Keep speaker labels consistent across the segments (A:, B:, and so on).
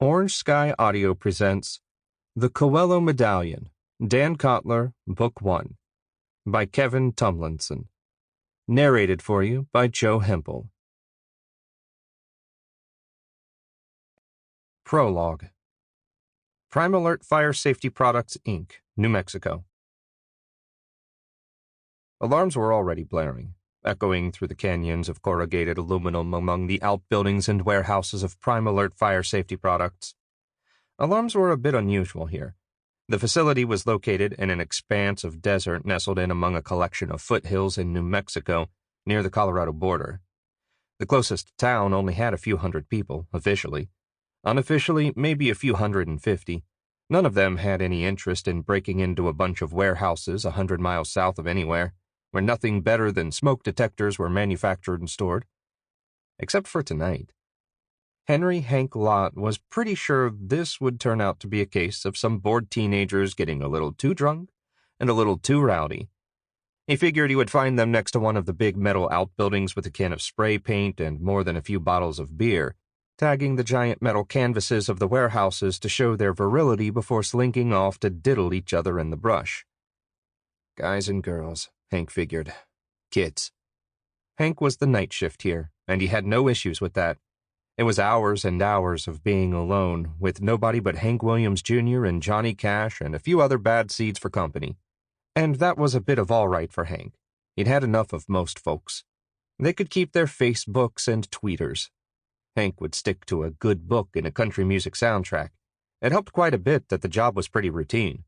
A: Orange Sky Audio presents The Coelho Medallion, Dan Kotler, Book 1, by Kevin Tumlinson. Narrated for you by Joe Hempel. Prologue. Prime Alert Fire Safety Products, Inc., New Mexico. Alarms were already blaring, echoing through the canyons of corrugated aluminum among the outbuildings and warehouses of Prime Alert Fire Safety Products. Alarms were a bit unusual here. The facility was located in an expanse of desert nestled in among a collection of foothills in New Mexico, near the Colorado border. The closest town only had a few hundred people, officially. Unofficially, maybe a few 150. None of them had any interest in breaking into a bunch of warehouses 100 miles south of anywhere, where nothing better than smoke detectors were manufactured and stored. Except for tonight. Henry Hank Lott was pretty sure this would turn out to be a case of some bored teenagers getting a little too drunk and a little too rowdy. He figured he would find them next to one of the big metal outbuildings with a can of spray paint and more than a few bottles of beer, tagging the giant metal canvases of the warehouses to show their virility before slinking off to diddle each other in the brush. Guys and girls, Hank figured. Kids. Hank was the night shift here, and he had no issues with that. It was hours and hours of being alone, with nobody but Hank Williams Jr. and Johnny Cash and a few other bad seeds for company. And that was a bit of all right for Hank. He'd had enough of most folks. They could keep their Facebooks and tweeters. Hank would stick to a good book and a country music soundtrack. It helped quite a bit that the job was pretty routine.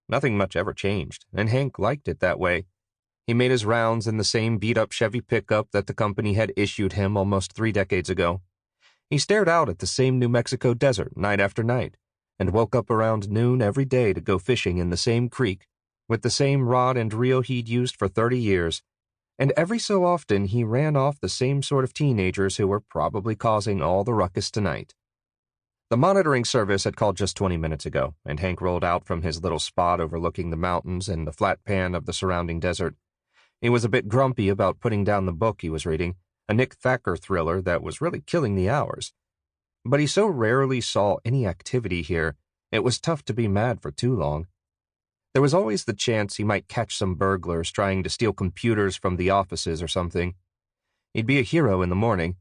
A: Nothing much ever changed, and Hank liked it that way. He made his rounds in the same beat-up Chevy pickup that the company had issued him almost 3 decades ago. He stared out at the same New Mexico desert night after night, and woke up around noon every day to go fishing in the same creek, with the same rod and reel he'd used for 30 years, and every so often he ran off the same sort of teenagers who were probably causing all the ruckus tonight. The monitoring service had called just 20 minutes ago, and Hank rolled out from his little spot overlooking the mountains and the flat pan of the surrounding desert. He was a bit grumpy about putting down the book he was reading, a Nick Thacker thriller that was really killing the hours. But he so rarely saw any activity here, it was tough to be mad for too long. There was always the chance he might catch some burglars trying to steal computers from the offices or something. He'd be a hero in the morning.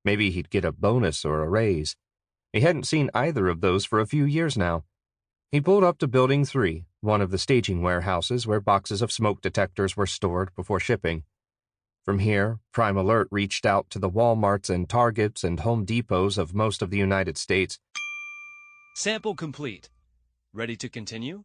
A: Maybe he'd get a bonus or a raise. He hadn't seen either of those for a few years now. He pulled up to Building 3, one of the staging warehouses where boxes of smoke detectors were stored before shipping. From here, Prime Alert reached out to the Walmarts and Targets and Home Depots of most of the United States.
B: Sample complete. Ready to continue?